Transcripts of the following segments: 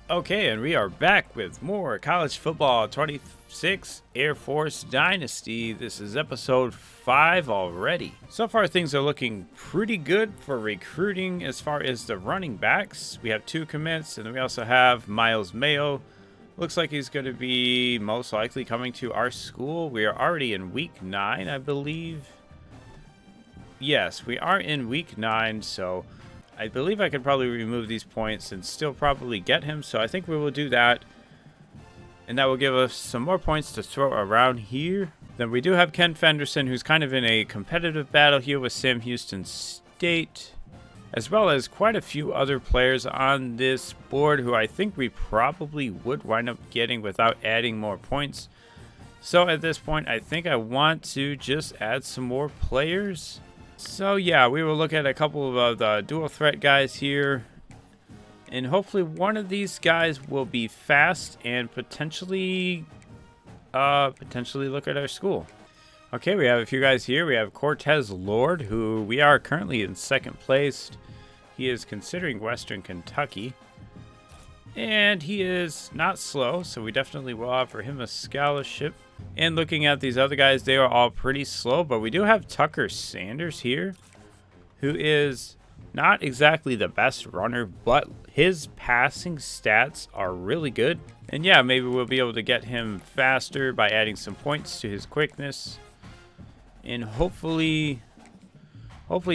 Okay, and we are back with more College Football 26 Air Force Dynasty. This is episode 5 already. So far, things are looking pretty good for recruiting as far as the running backs. We have 2 commits, and then we also have Miles Mayo. Looks like he's going to be most likely coming to our school. We are already in week 9, I believe. Yes, we are in week 9, so I believe I could probably remove these points and still probably get him, so I think we will do that. And that will give us some more points to throw around here. Then we do have Ken Fenderson, who's kind of in a competitive battle here with Sam Houston State, as well as quite a few other players on this board who I think we probably would wind up getting without adding more points. So at this point, I think I want to just add some more players. So yeah, we will look at a couple of the dual threat guys here, and hopefully one of these guys will be fast and potentially look at our school. Okay, we have a few guys here. We have Cortez Lord, who we are currently in 2nd place. He is considering Western Kentucky, and he is not slow, so we definitely will offer him a scholarship. And looking at these other guys, they are all pretty slow, but we do have Tucker Sanders here, who is not exactly the best runner, but his passing stats are really good. And yeah, maybe we'll be able to get him faster by adding some points to his quickness. And hopefully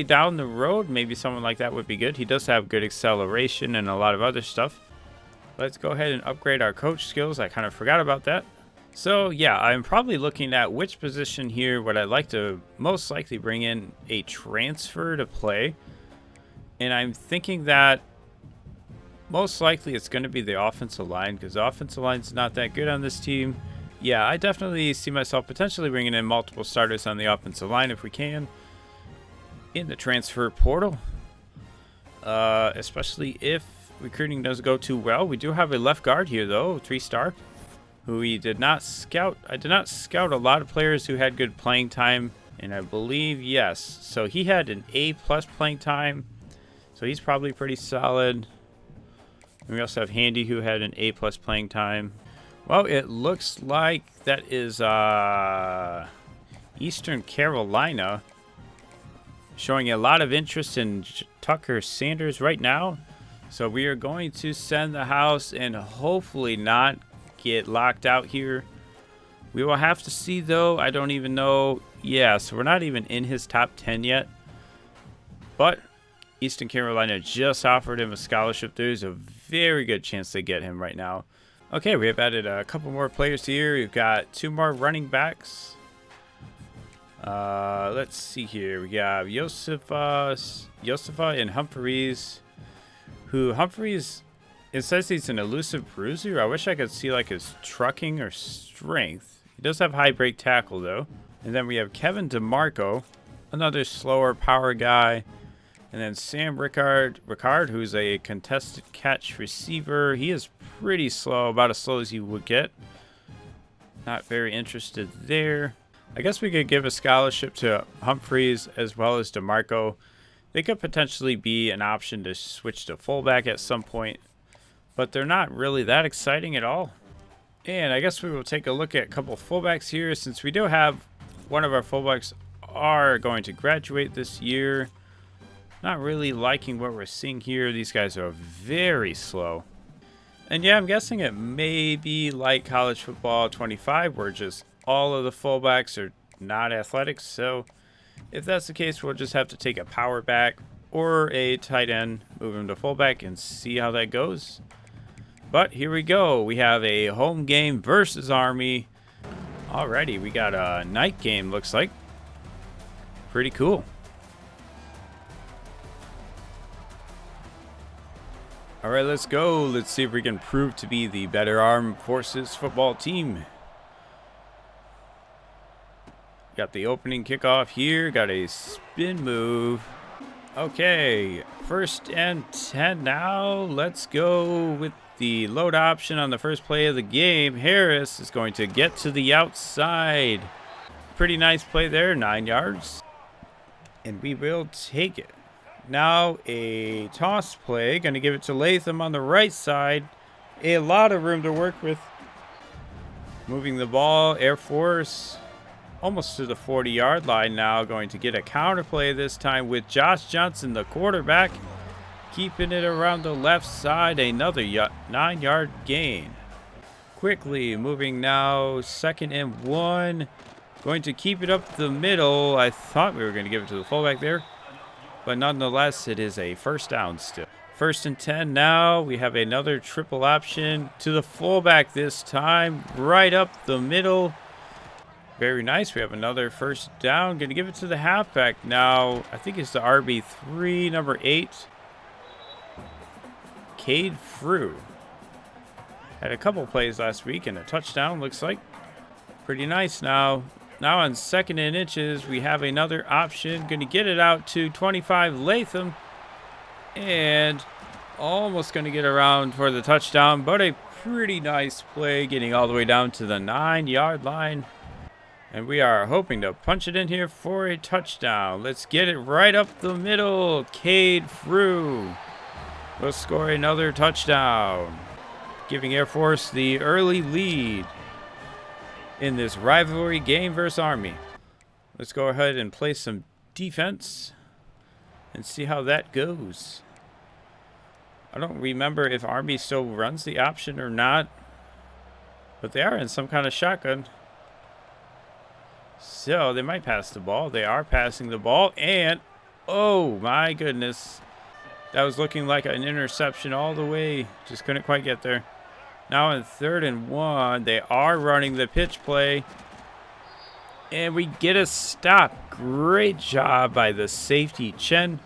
down the road, maybe someone like that would be good. He does have good acceleration and a lot of other stuff. Let's go ahead and upgrade our coach skills. I kind of forgot about that. So yeah, I'm probably looking at which position here would I like to most likely bring in a transfer to play. And I'm thinking that most likely it's going to be the offensive line, because the offensive line's not that good on this team. Yeah, I definitely see myself potentially bringing in multiple starters on the offensive line if we can in the transfer portal. Especially if recruiting doesn't go too well. We do have a left guard here though, 3-star. Who we did not scout. I did not scout a lot of players who had good playing time, and I believe, yes. So he had an A+ playing time, so he's probably pretty solid. And we also have Handy, who had an A+ playing time. Well, it looks like that is Eastern Carolina showing a lot of interest in Tucker Sanders right now. So we are going to send the house and hopefully not get locked out here. We will have to see though. I don't even know. Yeah, so we're not even in his top 10 yet, but Eastern Carolina just offered him a scholarship. There's a very good chance they get him right now. Okay, we have added a couple more players here. We've got 2 more running backs. Let's see here. We got Josefa and Humphreys, it says he's an elusive bruiser. I wish I could see like his trucking or strength. He does have high break tackle though. And then we have Kevin DeMarco, another slower power guy. And then Sam Rickard, who's a contested catch receiver. He is pretty slow, about as slow as you would get. Not very interested there. I guess we could give a scholarship to Humphreys as well as DeMarco. They could potentially be an option to switch to fullback at some point, but they're not really that exciting at all. And I guess we will take a look at a couple of fullbacks here, since we do have one of our fullbacks are going to graduate this year. Not really liking what we're seeing here. These guys are very slow. And yeah, I'm guessing it may be like College Football 25, where just all of the fullbacks are not athletic. So if that's the case, we'll just have to take a power back or a tight end, move him to fullback, and see how that goes. But here we go. We have a home game versus Army. Alrighty, we got a night game, looks like. Pretty cool. Alright, let's go. Let's see if we can prove to be the better Armed Forces football team. Got the opening kickoff here. Got a spin move. Okay, 1st and 10 now. Let's go with the load option on the first play of the game. Harris is going to get to the outside. Pretty nice play there, 9 yards. And we will take it. Now a toss play. Going to give it to Latham on the right side. a lot of room to work with. Moving the ball, Air Force almost to the 40-yard line now. Going to get a counter play this time with Josh Johnson, the quarterback. Keeping it around the left side, another 9-yard gain. Quickly moving now, 2nd and 1. Going to keep it up the middle. I thought we were going to give it to the fullback there, but nonetheless, it is a first down still. 1st and 10 now. We have another triple option to the fullback this time, right up the middle. Very nice. We have another first down. Going to give it to the halfback now. I think it's the RB3, number 8. Cade Frew. Had a couple plays last week and a touchdown, looks like. Pretty nice now. Now on 2nd and inches, we have another option. Going to get it out to 25 Latham. And almost going to get around for the touchdown, but a pretty nice play getting all the way down to the 9-yard line. And we are hoping to punch it in here for a touchdown. Let's get it right up the middle. Cade Frew will score another touchdown, giving Air Force the early lead in this rivalry game versus Army. Let's go ahead and play some defense and see how that goes. I don't remember if Army still runs the option or not, but they are in some kind of shotgun. So they might pass the ball. They are passing the ball, and oh my goodness, that was looking like an interception all the way. Just couldn't quite get there. Now in 3rd and 1, they are running the pitch play, and we get a stop. Great job by the safety, Chen.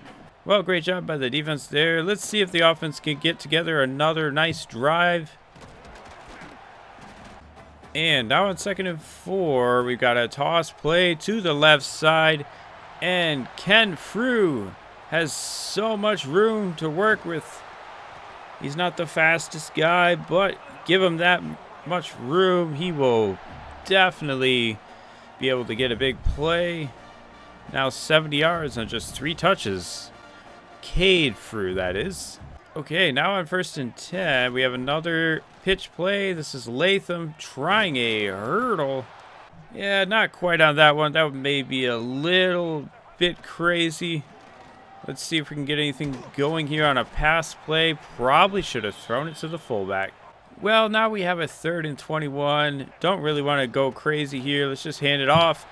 Well, great job by the defense there. Let's see if the offense can get together another nice drive. And now on 2nd and 4, we've got a toss play to the left side, and Ken Frew has so much room to work with. He's not the fastest guy, but give him that much room, he will definitely be able to get a big play. Now 70 yards on just 3 touches. Cade Frew, that is. Okay, now on 1st and 10, we have another pitch play. This is Latham trying a hurdle. Yeah, not quite on that one. That may be a little bit crazy. Let's see if we can get anything going here on a pass play. Probably should have thrown it to the fullback. Well, now we have a 3rd and 21. Don't really want to go crazy here. Let's just hand it off.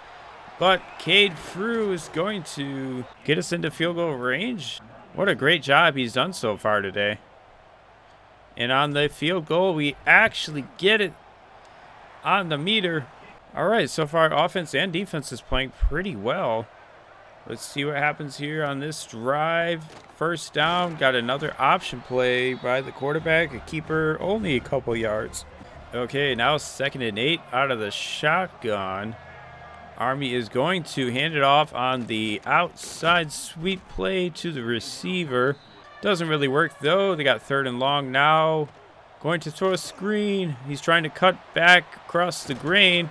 But Cade Frew is going to get us into field goal range. What a great job he's done so far today. And on the field goal, we actually get it on the meter. All right, so far offense and defense is playing pretty well. Let's see what happens here on this drive. 1st down, got another option play by the quarterback, a keeper, only a couple yards. Okay, now 2nd and 8 out of the shotgun. Army is going to hand it off on the outside sweep play to the receiver. Doesn't really work though. They got 3rd and long now. Going to throw a screen. He's trying to cut back across the grain.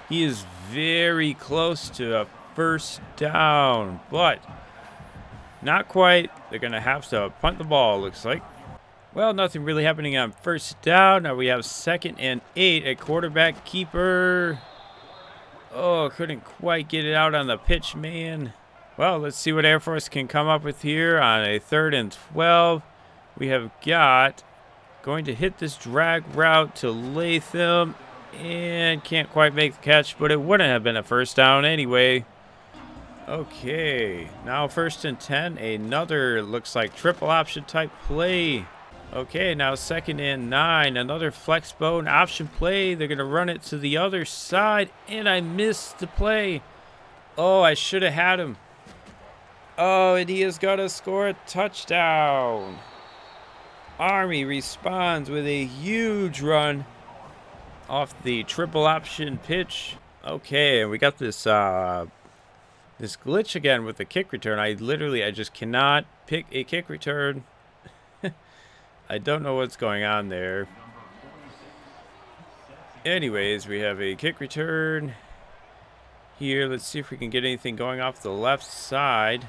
He is very close to a 1st down, but not quite. They're going to have to punt the ball, looks like. Well, nothing really happening on 1st down. Now we have 2nd and 8 at quarterback keeper. Oh, couldn't quite get it out on the pitch, man. Well, let's see what Air Force can come up with here on a 3rd and 12. We have got going to hit this drag route to Latham and can't quite make the catch, but it wouldn't have been a 1st down anyway. Okay, now 1st and 10, another looks like triple option type play. Okay, now 2nd and 9, another flex bone option play. They're going to run it to the other side, and I missed the play. Oh, I should have had him. Oh, and he has got to score a touchdown. Army responds with a huge run off the triple option pitch. Okay, and we got this this glitch again with the kick return. I just cannot pick a kick return. I don't know what's going on there. Anyways, we have a kick return here. Let's see if we can get anything going off the left side.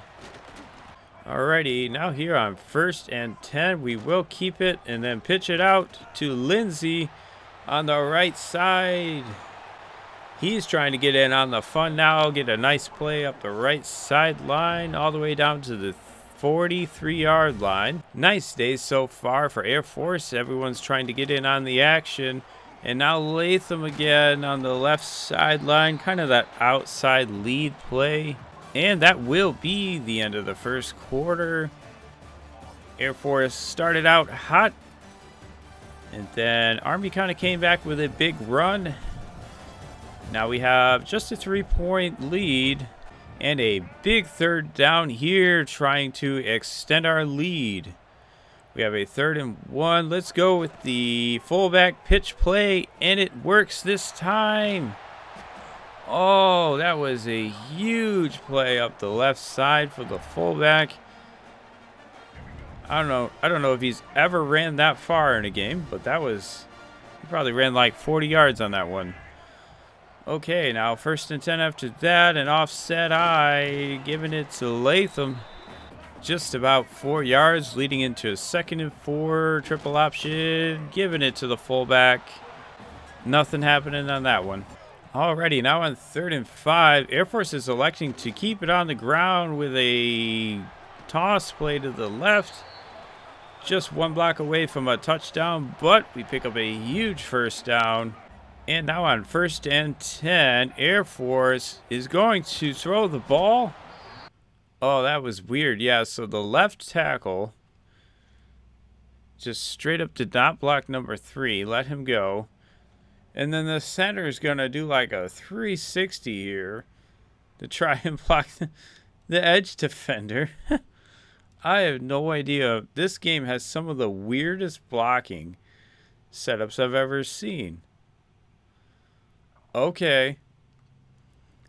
Alrighty, now here on 1st and 10, we will keep it and then pitch it out to Lindsey on the right side. He's trying to get in on the fun now, get a nice play up the right sideline all the way down to the 43-yard line. Nice day so far for Air Force. Everyone's trying to get in on the action. And now Latham again on the left sideline, kind of that outside lead play. And that will be the end of the first quarter. Air Force started out hot. And then Army kind of came back with a big run. Now we have just a 3-point lead. And a big third down here, trying to extend our lead. We have a 3rd and 1. Let's go with the fullback pitch play, and it works this time. Oh, that was a huge play up the left side for the fullback. I don't know if he's ever ran that far in a game, but he probably ran like 40 yards on that one. Okay, now 1st and 10 after that, an offset eye, giving it to Latham. Just about 4 yards, leading into a 2nd and 4, triple option, giving it to the fullback. Nothing happening on that one. Alrighty, now on 3rd and 5, Air Force is electing to keep it on the ground with a toss play to the left. Just 1 block away from a touchdown, but we pick up a huge 1st down. And now on 1st and 10, Air Force is going to throw the ball. Oh, that was weird. Yeah, so the left tackle just straight up did not block number 3. Let him go. And then the center is going to do like a 360 here to try and block the edge defender. I have no idea. This game has some of the weirdest blocking setups I've ever seen. Okay.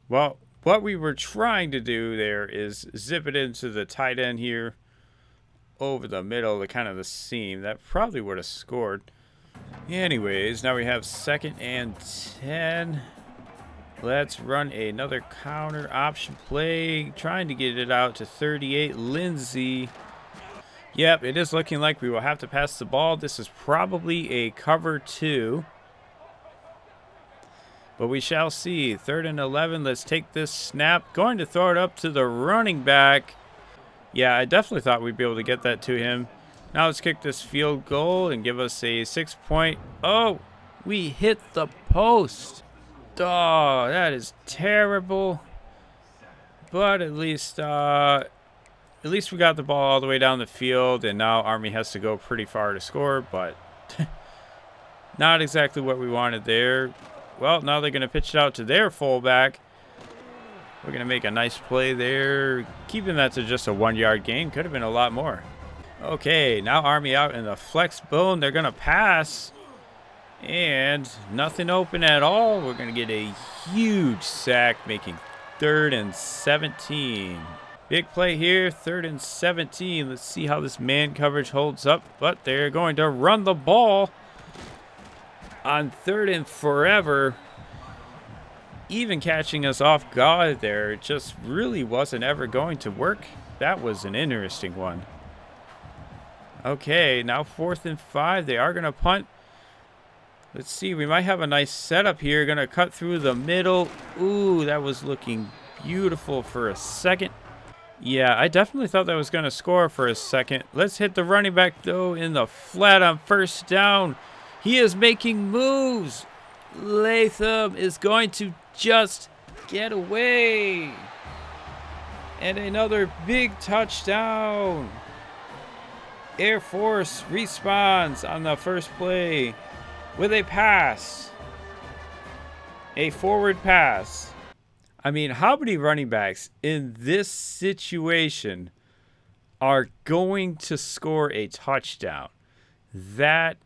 Well, what we were trying to do there is zip it into the tight end here over the middle, the kind of the seam. That probably would have scored. Anyways, now we have 2nd and 10. Let's run another counter option play, trying to get it out to 38. Lindsey. Yep, it is looking like we will have to pass the ball. This is probably a cover 2. But we shall see. 3rd and 11. Let's take this snap. Going to throw it up to the running back. Yeah, I definitely thought we'd be able to get that to him. Now let's kick this field goal and give us a 6-point. Oh, we hit the post. Oh, that is terrible. But at least we got the ball all the way down the field, and now Army has to go pretty far to score, but not exactly what we wanted there. Well, now they're going to pitch it out to their fullback. We're going to make a nice play there. Keeping that to just a 1-yard gain. Could have been a lot more. Okay, now Army out in the flex bone. They're going to pass. And nothing open at all. We're going to get a huge sack, making 3rd and 17. Big play here, 3rd and 17. Let's see how this man coverage holds up. But they're going to run the ball on 3rd and forever. Even catching us off guard there. It just really wasn't ever going to work. That was an interesting one. Okay, now 4th and 5. They are going to punt. Let's see. We might have a nice setup here. Going to cut through the middle. Ooh, that was looking beautiful for a second. Yeah, I definitely thought that was going to score for a second. Let's hit the running back, though, in the flat on 1st down. He is making moves. Latham is going to just get away. And another big touchdown. Air Force responds on the first play with a pass. A forward pass. I mean, how many running backs in this situation are going to score a touchdown? That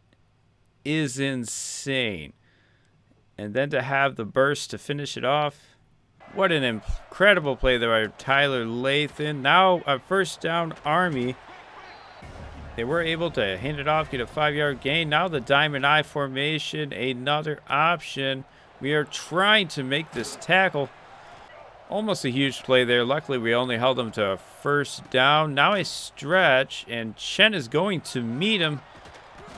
is insane. And then to have the burst to finish it off. What an incredible play there by Tyler Latham. Now a 1st down Army. They were able to hand it off, get a 5-yard gain. Now the diamond eye formation, another option. We are trying to make this tackle. Almost a huge play there. Luckily, we only held him to a first down. Now a stretch, and Chen is going to meet him.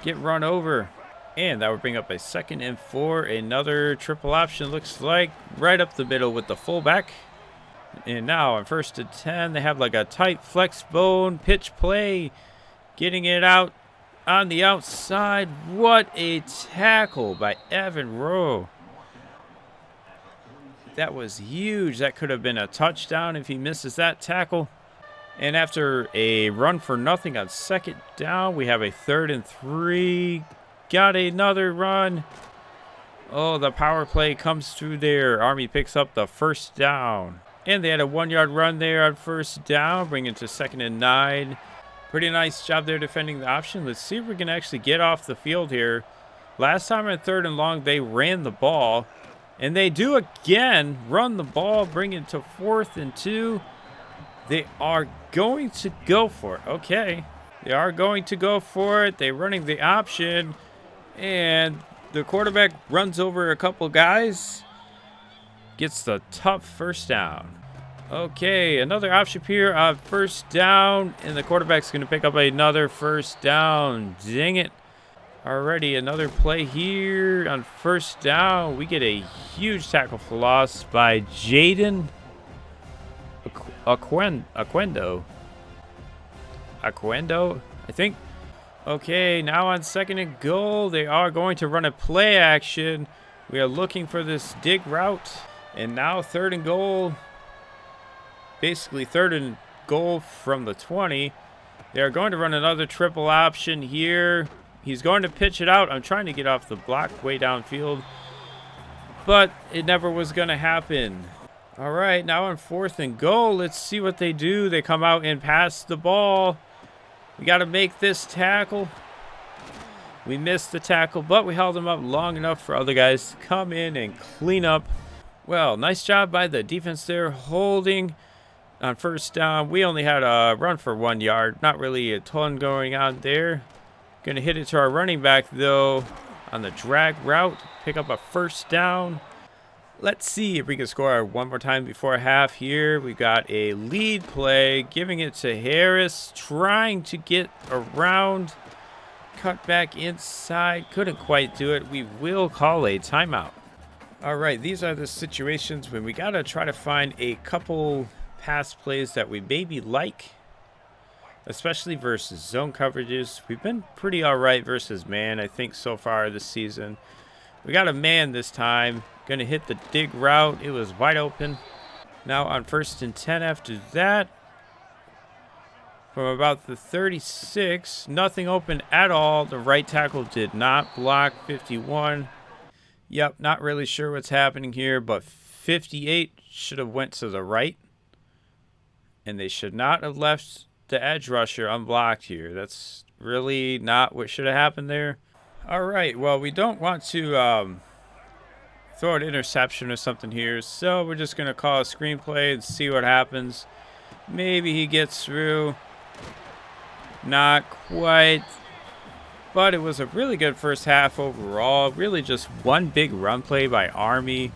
Get run over. And that would bring up a 2nd and 4. Another triple option, looks like, right up the middle with the fullback. And now on 1st and 10, they have like a tight flex bone pitch play. Getting it out on the outside. What a tackle by Evan Rowe. That was huge. That could have been a touchdown if he misses that tackle. And after a run for nothing on 2nd down, we have a 3rd and 3. Got another run. Oh, the power play comes through there. Army picks up the 1st down. And they had a 1-yard run there on 1st down, bringing it to 2nd and 9. Pretty nice job there defending the option. Let's see if we can actually get off the field here. Last time on 3rd and long, they ran the ball. And they do again run the ball, bring it to 4th and 2. They are going to go for it. Okay. They are going to go for it. They're running the option. And the quarterback runs over a couple guys. Gets the tough 1st down. Okay, another option here on 1st down. And the quarterback's going to pick up another 1st down. Dang it. Alrighty, another play here on 1st down. We get a huge tackle for loss by Jaden Aquendo, I think. Okay, now on 2nd and goal, they are going to run a play action. We are looking for this dig route. And now 3rd and goal. Basically 3rd and goal from the 20. They are going to run another triple option here. He's going to pitch it out. I'm trying to get off the block way downfield. But it never was going to happen. All right, now on 4th and goal. Let's see what they do. They come out and pass the ball. We got to make this tackle. We missed the tackle, but we held him up long enough for other guys to come in and clean up. Well, nice job by the defense there, holding on 1st down. We only had a run for 1 yard. Not really a ton going on there. Going to hit it to our running back, though, on the drag route. Pick up a 1st down. Let's see if we can score one more time before half here. We got a lead play, giving it to Harris, trying to get around. Cut back inside. Couldn't quite do it. We will call a timeout. All right, these are the situations when we got to try to find a couple pass plays that we maybe like, especially versus zone coverages. We've been pretty all right versus man, I think, so far this season. We got a man this time. Going to hit the dig route. It was wide open. Now on 1st and 10 after that. From about the 36, nothing open at all. The right tackle did not block. 51. Yep, not really sure what's happening here, but 58 should have went to the right. And they should not have left the edge rusher unblocked here. That's really not what should have happened there. All right, well, we don't want to throw an interception or something here, so we're just going to call a screenplay and see what happens. Maybe he gets through. Not quite. But it was a really good first half overall. Really just one big run play by Army.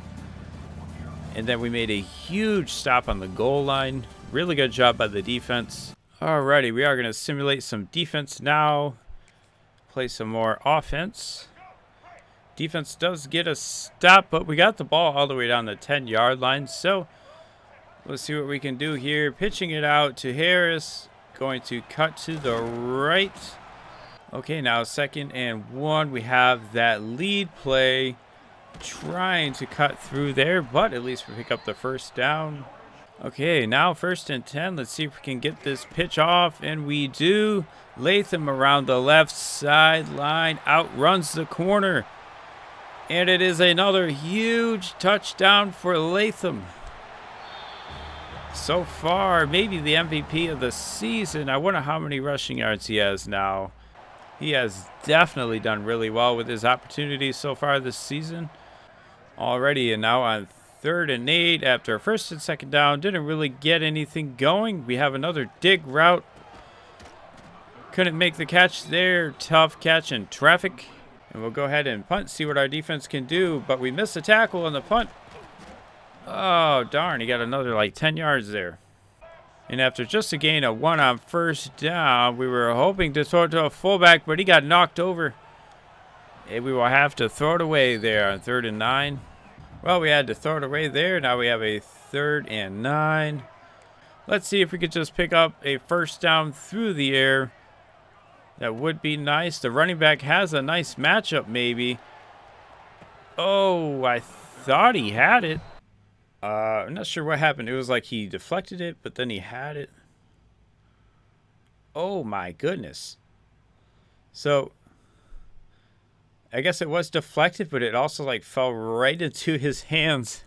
And then we made a huge stop on the goal line. Really good job by the defense. Alrighty, we are going to simulate some defense now. Play some more offense. Defense does get a stop, but we got the ball all the way down the 10-yard line. So let's see what we can do here. Pitching it out to Harris. Going to cut to the right. Okay, now 2nd and 1. We have that lead play. Trying to cut through there, but at least we pick up the 1st down. Okay, now 1st and 10. Let's see if we can get this pitch off, and we do. Latham around the left sideline. Outruns the corner. And it is another huge touchdown for Latham. So far, maybe the MVP of the season. I wonder how many rushing yards he has now. He has definitely done really well with his opportunities so far this season. Already, and now on 3rd and 8 after 1st and 2nd down. Didn't really get anything going. We have another dig route. Couldn't make the catch there. Tough catch in traffic. And we'll go ahead and punt, see what our defense can do. But we missed a tackle on the punt. Oh, darn. He got another like 10 yards there. And after just a gain of 1 on first down, we were hoping to throw it to a fullback, but he got knocked over. And we will have to throw it away there on 3rd and 9. Well, we had to throw it away there. Now we have a 3rd and 9. Let's see if we could just pick up a first down through the air. That would be nice. The running back has a nice matchup maybe. Oh, I thought he had it. I'm not sure what happened. It was like he deflected it, but then he had it. Oh my goodness. So, I guess it was deflected, but it also like fell right into his hands.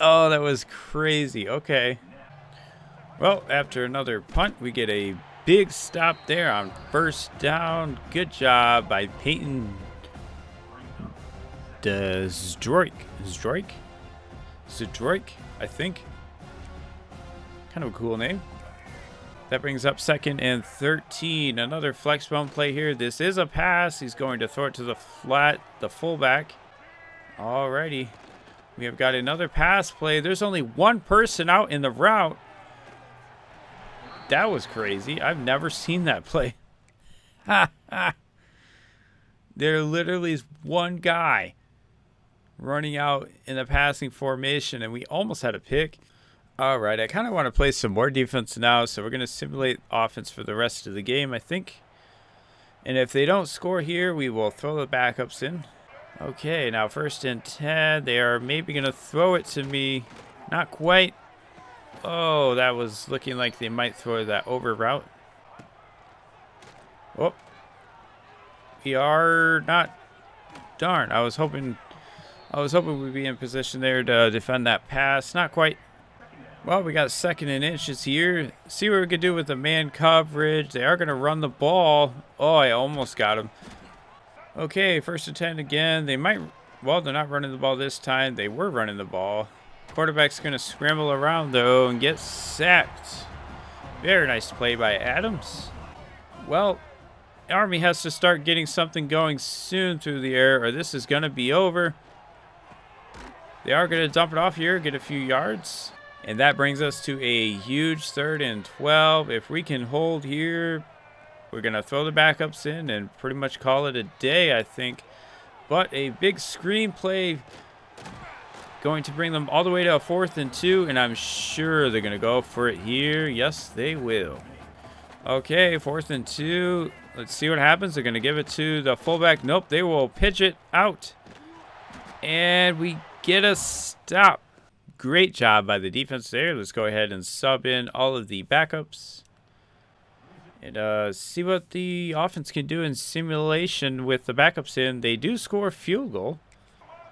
Oh, that was crazy. Okay. Well, after another punt, we get a big stop there on first down. Good job by Peyton Zdroik, I think. Kind of a cool name. That brings up 2nd and 13. Another flex bone play here. This is a pass. He's going to throw it to the flat, the fullback. Alrighty. We have got another pass play. There's only one person out in the route. That was crazy. I've never seen that play. There literally is one guy running out in the passing formation, and we almost had a pick. All right, I kind of want to play some more defense now, so we're going to simulate offense for the rest of the game, I think. And if they don't score here, we will throw the backups in. Okay, now 1st and 10. They are maybe going to throw it to me. Not quite. Oh, that was looking like they might throw that over route. Oh. We are not. Darn, I was hoping we'd be in position there to defend that pass. Not quite. Well, we got 2nd and inches here. See what we can do with the man coverage. They are going to run the ball. Oh, I almost got him. Okay, 1st and 10 again. They might. Well, they're not running the ball this time. They were running the ball. Quarterback's going to scramble around, though, and get sacked. Very nice play by Adams. Well, Army has to start getting something going soon through the air, or this is going to be over. They are going to dump it off here, get a few yards. And that brings us to a huge 3rd and 12. If we can hold here, we're going to throw the backups in and pretty much call it a day, I think. But a big screen play going to bring them all the way to a 4th and 2, and I'm sure they're going to go for it here. Yes, they will. Okay, 4th and 2. Let's see what happens. They're going to give it to the fullback. Nope, they will pitch it out. And we get a stop. Great job by the defense there. Let's go ahead and sub in all of the backups. And see what the offense can do in simulation with the backups in. They do score a field goal.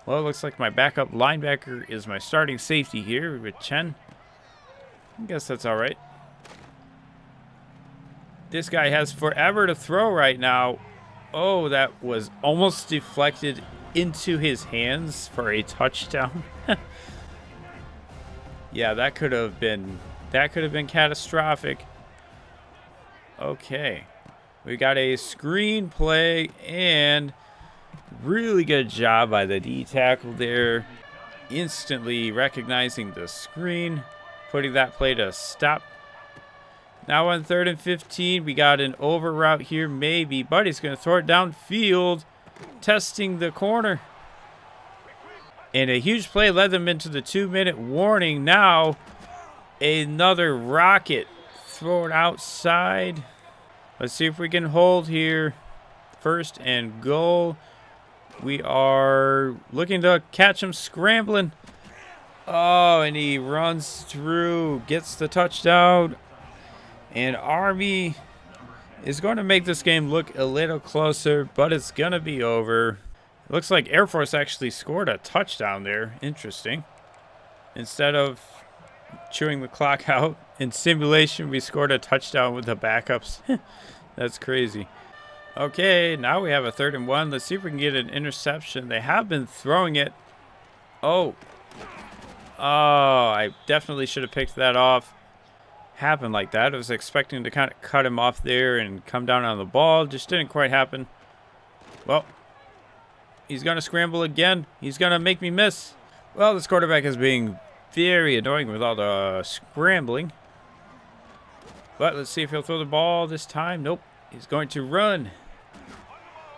Well, it looks like my backup linebacker is my starting safety here with Chen. I guess that's all right. This guy has forever to throw right now. Oh, that was almost deflected into his hands for a touchdown. Yeah, that could have been catastrophic. Okay. We got a screen play, and really good job by the D tackle there. Instantly recognizing the screen, putting that play to stop. Now on 3rd and 15, we got an over route here, maybe, but he's going to throw it downfield, testing the corner. And a huge play led them into the 2-minute warning. Now, another rocket thrown outside. Let's see if we can hold here. 1st and goal. We are looking to catch him scrambling. Oh, and he runs through, gets the touchdown. And Army is going to make this game look a little closer, but it's going to be over. It looks like Air Force actually scored a touchdown there. Interesting. Instead of chewing the clock out in simulation, we scored a touchdown with the backups. That's crazy. Okay, now we have a 3rd and 1. Let's see if we can get an interception. They have been throwing it. Oh, I definitely should have picked that off. Happened like that. I was expecting to kind of cut him off there and come down on the ball. Just didn't quite happen. Well, he's going to scramble again. He's going to make me miss. Well, this quarterback is being very annoying with all the scrambling. But let's see if he'll throw the ball this time. Nope. He's going to run.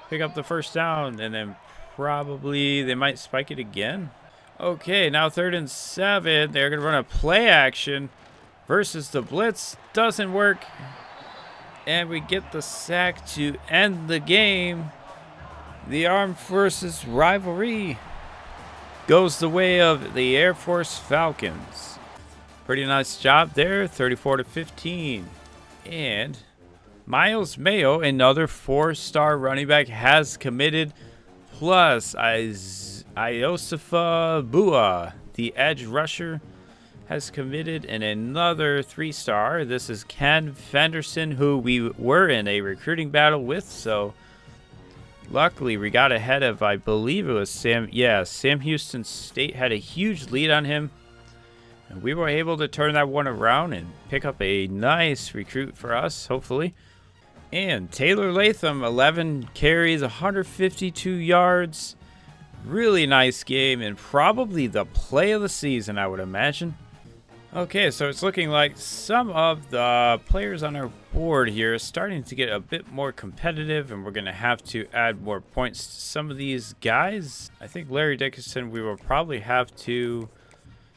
Pick up the first down, and then probably they might spike it again. Okay, now 3rd and 7. They're going to run a play action versus the blitz. Doesn't work. And we get the sack to end the game. The armed forces rivalry goes the way of the Air Force Falcons. Pretty nice job there, 34-15. And Miles Mayo, another 4-star running back, has committed. Plus, Iosefa Bua, the edge rusher, has committed, and another 3-star. This is Ken Fenderson, who we were in a recruiting battle with. So luckily, we got ahead of, I believe it was Sam. Yeah, Sam Houston State had a huge lead on him. And we were able to turn that one around and pick up a nice recruit for us, hopefully. And Taylor Latham, 11 carries, 152 yards. Really nice game, and probably the play of the season, I would imagine. Okay, so it's looking like some of the players on our board here are starting to get a bit more competitive, and we're going to have to add more points to some of these guys. I think Larry Dickinson, we will probably have to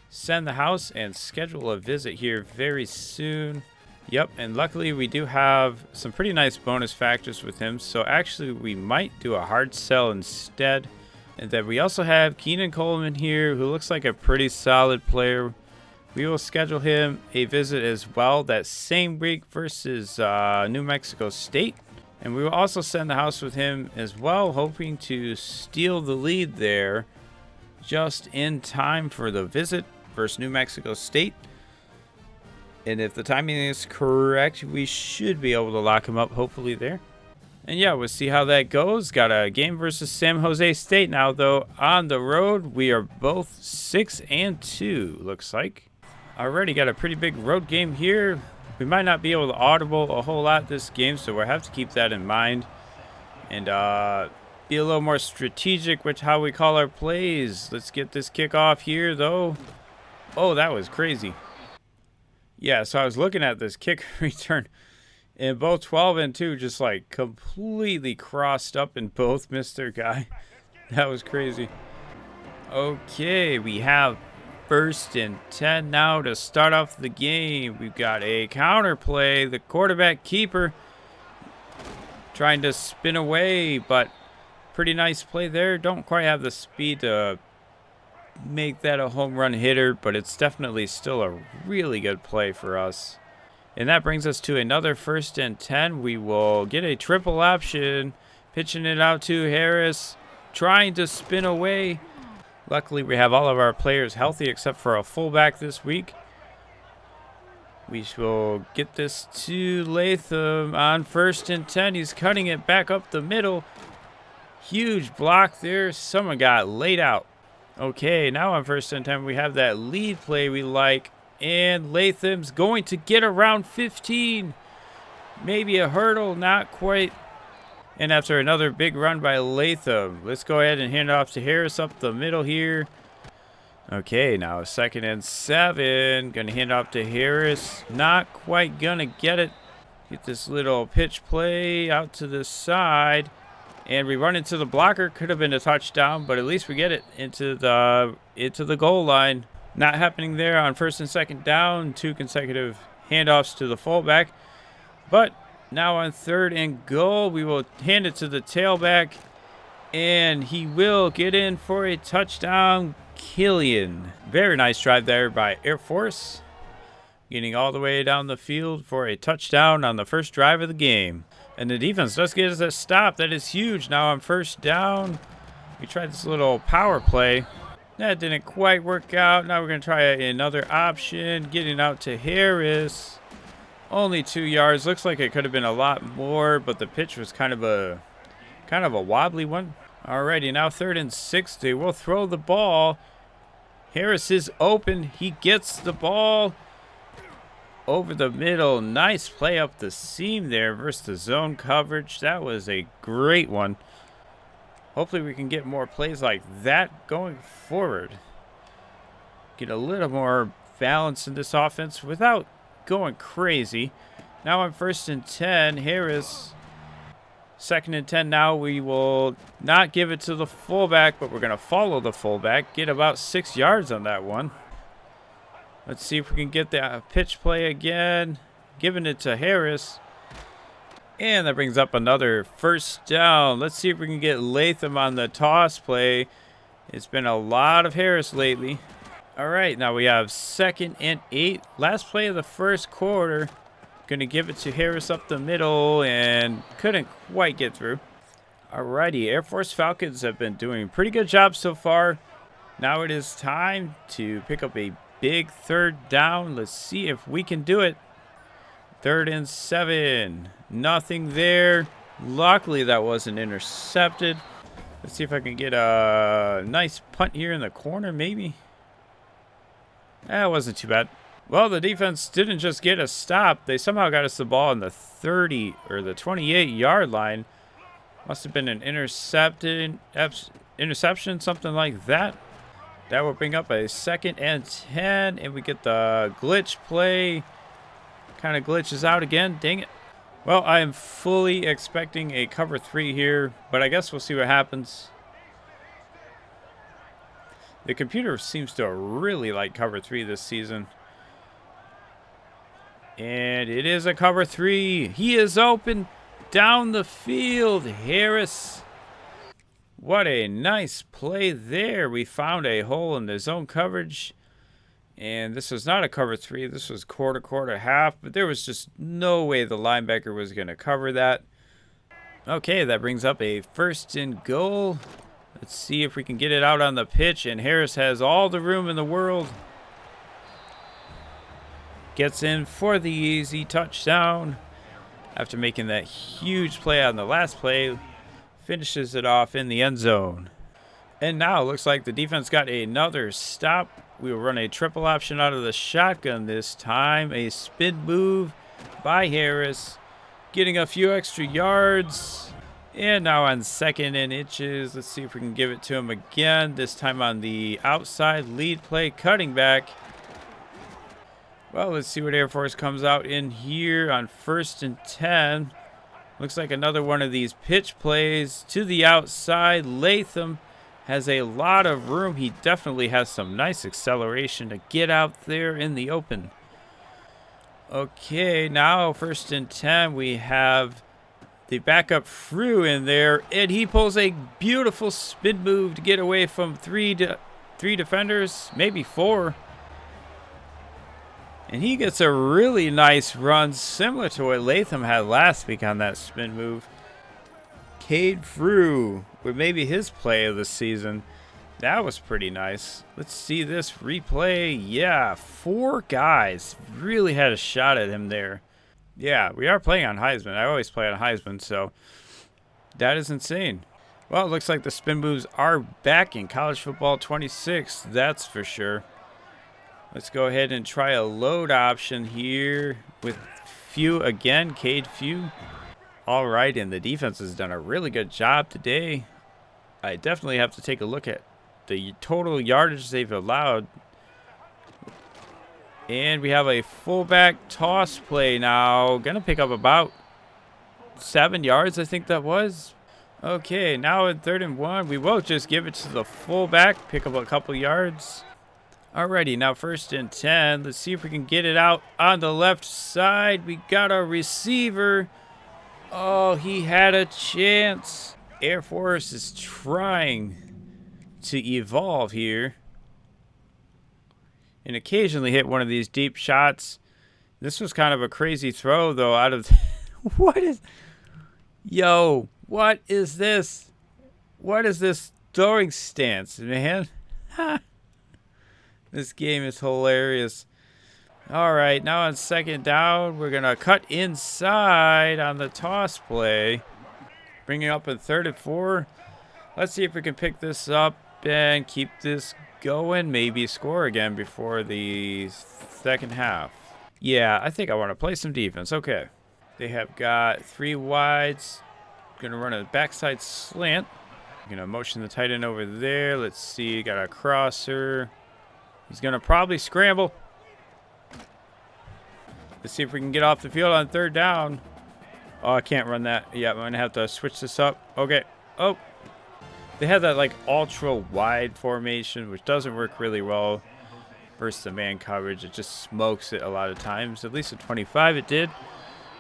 send the house and schedule a visit here very soon. Yep, and luckily we do have some pretty nice bonus factors with him, so actually we might do a hard sell instead. And then we also have Keenan Coleman here, who looks like a pretty solid player. We will schedule him a visit as well that same week versus New Mexico State. And we will also send the house with him as well, hoping to steal the lead there just in time for the visit versus New Mexico State. And if the timing is correct, we should be able to lock him up hopefully there. And yeah, we'll see how that goes. Got a game versus San Jose State now, though, on the road. We are both 6-2, looks like. Already got a pretty big road game here. We might not be able to audible a whole lot this game, so we'll have to keep that in mind. And be a little more strategic with how we call our plays. Let's get this kickoff here, though. Oh, that was crazy. Yeah, so I was looking at this kick return, and both 12 and 2 just like completely crossed up and both missed their guy. That was crazy. Okay, we have 1st and 10 now to start off the game. We've got a counter play. The quarterback keeper trying to spin away, but pretty nice play there. Don't quite have the speed to make that a home run hitter, but it's definitely still a really good play for us. And that brings us to another 1st and 10. We will get a triple option, pitching it out to Harris, trying to spin away. Luckily, we have all of our players healthy except for a fullback this week. We will get this to Latham on 1st and 10. He's cutting it back up the middle. Huge block there. Someone got laid out. Okay, now on 1st and 10, we have that lead play we like. And Latham's going to get around 15. Maybe a hurdle, not quite. And after another big run by Latham, let's go ahead and hand it off to Harris up the middle here. Okay, now 2nd and 7. Going to hand it off to Harris. Not quite going to get it. Get this little pitch play out to the side. And we run into the blocker. Could have been a touchdown, but at least we get it into the goal line. Not happening there on 1st and 2nd down. 2 consecutive handoffs to the fullback. But now on 3rd and goal, we will hand it to the tailback. And he will get in for a touchdown. Killian. Very nice drive there by Air Force. Getting all the way down the field for a touchdown on the first drive of the game. And the defense does get us a stop. That is huge. Now on 1st down, we tried this little power play. That didn't quite work out. Now we're going to try another option. Getting out to Harris. Only 2 yards. Looks like it could have been a lot more, but the pitch was kind of a wobbly one. Alrighty, now 3rd and 60. We'll throw the ball. Harris is open. He gets the ball over the middle. Nice play up the seam there versus the zone coverage. That was a great one. Hopefully we can get more plays like that going forward. get a little more balance in this offense without going crazy. Now on 1st and 10, Harris. 2nd and 10 now. We will not give it to the fullback, but we're going to follow the fullback. Get about 6 yards on that one. Let's see if we can get the pitch play again. Giving it to Harris. And that brings up another 1st down. Let's see if we can get Latham on the toss play. It's been a lot of Harris lately. All right, now we have 2nd and 8. Last play of the 1st quarter. Going to give it to Harris up the middle and couldn't quite get through. Alrighty, Air Force Falcons have been doing a pretty good job so far. Now it is time to pick up a big 3rd down. Let's see if we can do it. 3rd and 7. Nothing there. Luckily, that wasn't intercepted. Let's see if I can get a nice punt here in the corner, maybe. That wasn't too bad. Well, the defense didn't just get a stop. They somehow got us the ball on the 30 or the 28-yard line. Must have been an interception, something like that. That will bring up a 2nd and 10, and we get the glitch play. Kind of glitches out again. Dang it. Well, I am fully expecting a cover 3 here, but I guess we'll see what happens. The computer seems to really like cover 3 this season. And it is a cover 3. He is open down the field. Harris. What a nice play there. We found a hole in the zone coverage. And this was not a cover 3. This was quarter, half. But there was just no way the linebacker was going to cover that. Okay, that brings up a 1st and goal. Let's see if we can get it out on the pitch. And Harris has all the room in the world. Gets in for the easy touchdown. After making that huge play on the last play, finishes it off in the end zone. And now it looks like the defense got another stop. We will run a triple option out of the shotgun this time. A spin move by Harris. Getting a few extra yards. And now on 2nd and inches. Let's see if we can give it to him again. This time on the outside lead play, cutting back. Well, let's see what Air Force comes out in here on 1st and 10. Looks like another one of these pitch plays to the outside. Latham has a lot of room. He definitely has some nice acceleration to get out there in the open. Okay, now 1st and 10. We have the backup Frew in there, and he pulls a beautiful spin move to get away from three defenders, maybe 4. And he gets a really nice run, similar to what Latham had last week on that spin move. Cade Frew, with maybe his play of the season. That was pretty nice. Let's see this replay. Yeah, 4 guys really had a shot at him there. Yeah, we are playing on Heisman. I always play on Heisman, so that is insane. Well, it looks like the spin moves are back in college football 26, that's for sure. Let's go ahead and try a load option here with Few again, Cade Few. All right, and the defense has done a really good job today. I definitely have to take a look at the total yardage they've allowed. And we have a fullback toss play now. Gonna pick up about 7 yards, I think that was. Okay, now in 3rd and 1, we will just give it to the fullback, pick up a couple yards. Alrighty, now 1st and 10. Let's see if we can get it out on the left side. We got a receiver. Oh, he had a chance. Air Force is trying to evolve here and occasionally hit one of these deep shots. This was kind of a crazy throw, though, out of... What is this? What is this throwing stance, man? This game is hilarious. All right, now on 2nd down, we're going to cut inside on the toss play. Bringing up in 3rd and 4. Let's see if we can pick this up and keep this going. Maybe score again before the 2nd half. Yeah, I think I want to play some defense. Okay. They have got 3 wides. Going to run a backside slant. Going to motion the tight end over there. Let's see. Got a crosser. He's going to probably scramble. Let's see if we can get off the field on third down. Oh, I can't run that. Yeah, I'm going to have to switch this up. Okay. Oh. They have that, like, ultra-wide formation, which doesn't work really well versus the man coverage. It just smokes it a lot of times. At least at 25 it did.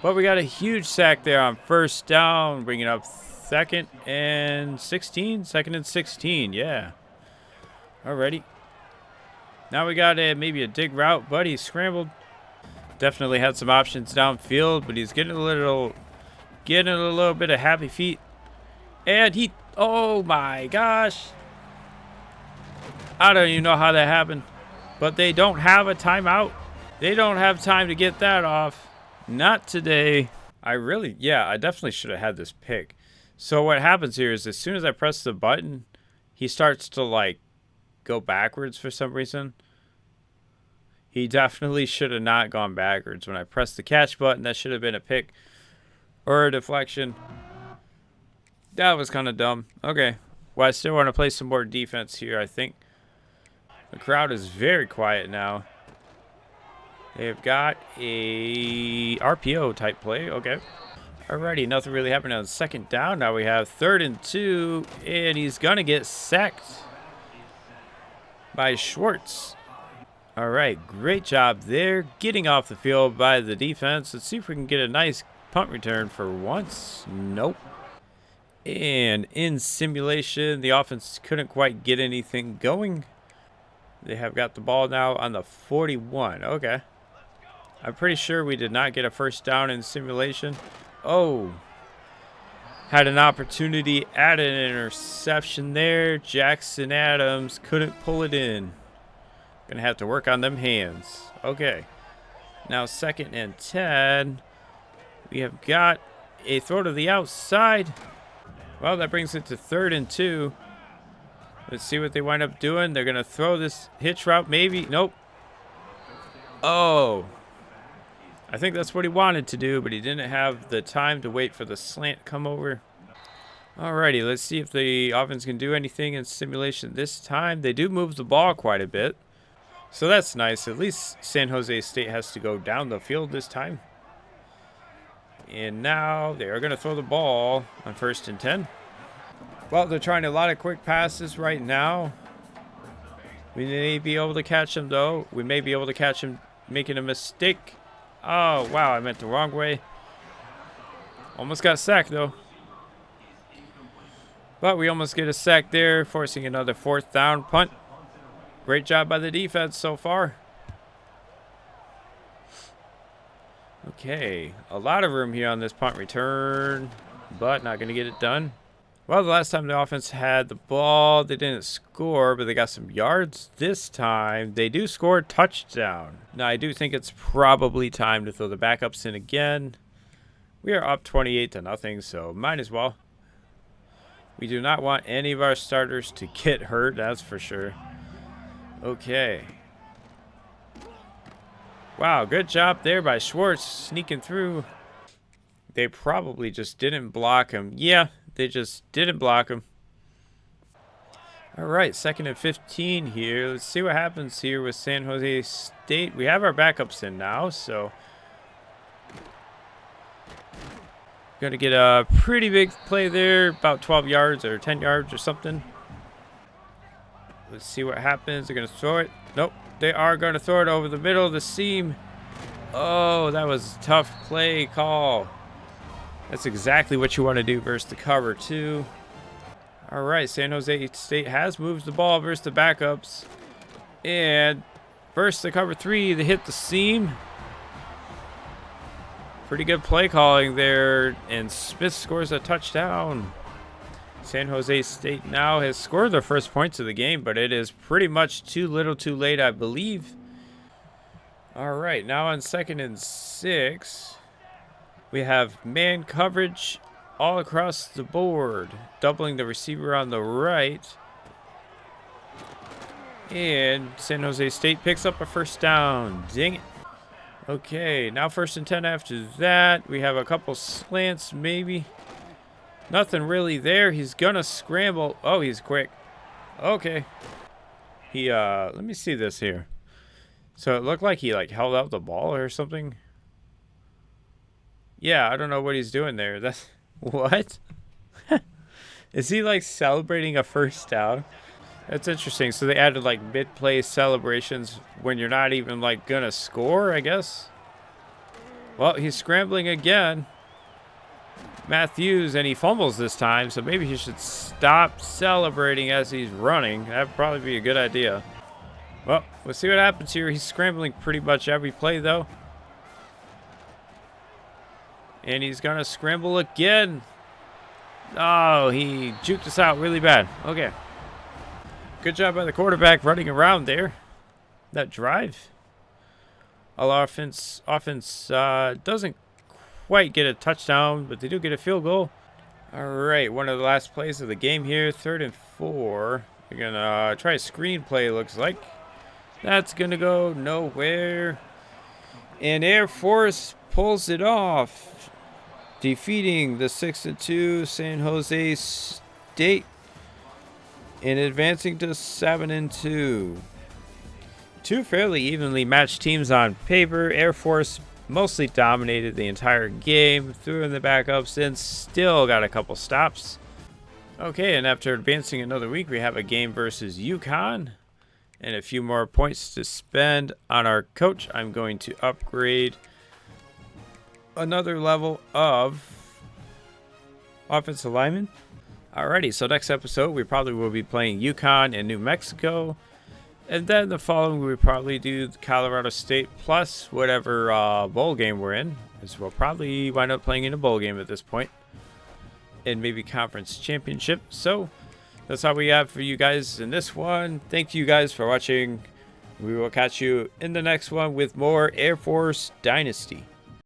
But we got a huge sack there on first down, bringing up second and 16. Second and 16, yeah. Alrighty. Now we got maybe a dig route, but he scrambled. Definitely had some options downfield, but he's getting a little bit of happy feet. And he, oh my gosh. I don't even know how that happened. But they don't have a timeout. They don't have time to get that off. Not today. I definitely should have had this pick. So what happens here is as soon as I press the button, he starts to like go backwards for some reason. He definitely should have not gone backwards. When I pressed the catch button, that should have been a pick or a deflection. That was kind of dumb. Okay. Well, I still want to play some more defense here, I think. The crowd is very quiet now. They've got a RPO type play. Okay. Alrighty, nothing really happened on second down. Now we have 3rd and 2, and he's going to get sacked by Schwartz. All right, great job there. Getting off the field by the defense. Let's see if we can get a nice punt return for once. Nope. And in simulation, the offense couldn't quite get anything going. They have got the ball now on the 41. Okay. I'm pretty sure we did not get a first down in simulation. Oh. Had an opportunity at an interception there. Jackson Adams couldn't pull it in. Gonna have to work on them hands. Okay. Now 2nd and 10. We have got a throw to the outside. Well, that brings it to 3rd and 2. Let's see what they wind up doing. They're going to throw this hitch route, maybe. Nope. Oh. I think that's what he wanted to do, but he didn't have the time to wait for the slant to come over. Alrighty, let's see if the offense can do anything in simulation this time. They do move the ball quite a bit, so that's nice. At least San Jose State has to go down the field this time. And now they are going to throw the ball on 1st and 10. Well, they're trying a lot of quick passes right now. We may be able to catch him, though. We may be able to catch him making a mistake. Oh, wow, I meant the wrong way. Almost got sacked, though. But we almost get a sack there, forcing another 4th down punt. Great job by the defense so far. Okay, a lot of room here on this punt return, but not going to get it done. Well, the last time the offense had the ball, they didn't score, but they got some yards. This time, they do score a touchdown. Now, I do think it's probably time to throw the backups in again. We are up 28-0, so might as well. We do not want any of our starters to get hurt, that's for sure. Okay. Wow, good job there by Schwartz sneaking through. They probably just didn't block him. Yeah, they just didn't block him. All right, 2nd and 15 here. Let's see what happens here with San Jose State. We have our backups in now, so going to get a pretty big play there, about 12 yards or 10 yards or something. Let's see what happens. They're going to throw it. Nope. They are going to throw it over the middle of the seam. Oh, that was a tough play call. That's exactly what you want to do versus the cover, too. All right, San Jose State has moved the ball versus the backups. And versus the cover 3, they hit the seam. Pretty good play calling there. And Smith scores a touchdown. San Jose State now has scored their first points of the game, but it is pretty much too little too late, I believe. All right, now on 2nd and 6, we have man coverage all across the board, doubling the receiver on the right. And San Jose State picks up a first down. Dang it. Okay, now 1st and 10 after that. We have a couple slants maybe. Nothing really there. He's going to scramble. Oh, he's quick. Okay. He, let me see this here. So it looked like he, like, held out the ball or something. Yeah, I don't know what he's doing there. That's, what? Is he, like, celebrating a first down? That's interesting. So they added, like, mid-play celebrations when you're not even, like, gonna score, I guess. Well, he's scrambling again. Matthews, and he fumbles this time, so maybe he should stop celebrating as he's running. That'd probably be a good idea. Well, we'll see what happens here. He's scrambling pretty much every play, though. And he's going to scramble again. Oh, he juked us out really bad. Okay. Good job by the quarterback running around there. That drive. Our offense doesn't quite get a touchdown, but they do get a field goal. All right, one of the last plays of the game here. 3rd and 4. We're going to try a screen play, looks like. That's going to go nowhere. And Air Force pulls it off, defeating the 6-2 San Jose State and advancing to 7-2. Two fairly evenly matched teams on paper. Air Force mostly dominated the entire game, threw in the backups, and still got a couple stops. Okay, and after advancing another week, we have a game versus UConn and a few more points to spend on our coach. I'm going to upgrade another level of offensive lineman. Alrighty, so next episode, we probably will be playing UConn and New Mexico. And then the following, we probably do Colorado State plus whatever bowl game we're in. Because we'll probably wind up playing in a bowl game at this point. And maybe conference championship. So that's all we have for you guys in this one. Thank you guys for watching. We will catch you in the next one with more Air Force Dynasty.